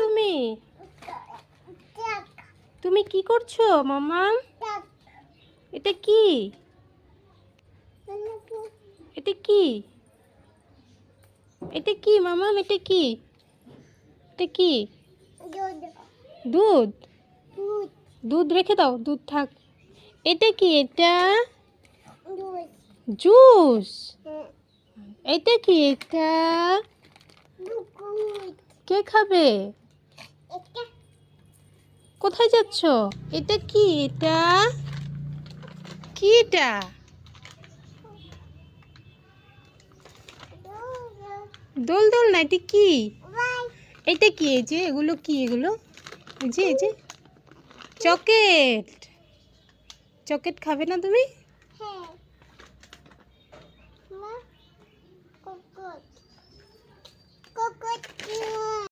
তুমি? তুমি কি করছো মাম্মাম? এটা কি? এটা কি? এটা কি মাম্মাম? এটা কি? এটা কি? দুধ? দুধ রেখে দাও, দুধ থাক। এটা কি? এটা জুস? এটা কি? এটা কে খাবে? কোথায় যাচ্ছ? এটা কি? এটা কি? এটা দোল দোল না, এটা কি? এটা কি? এই যে এগুলো কি? এগুলো এই যে চকলেট। চকলেট খাবে না তুমি?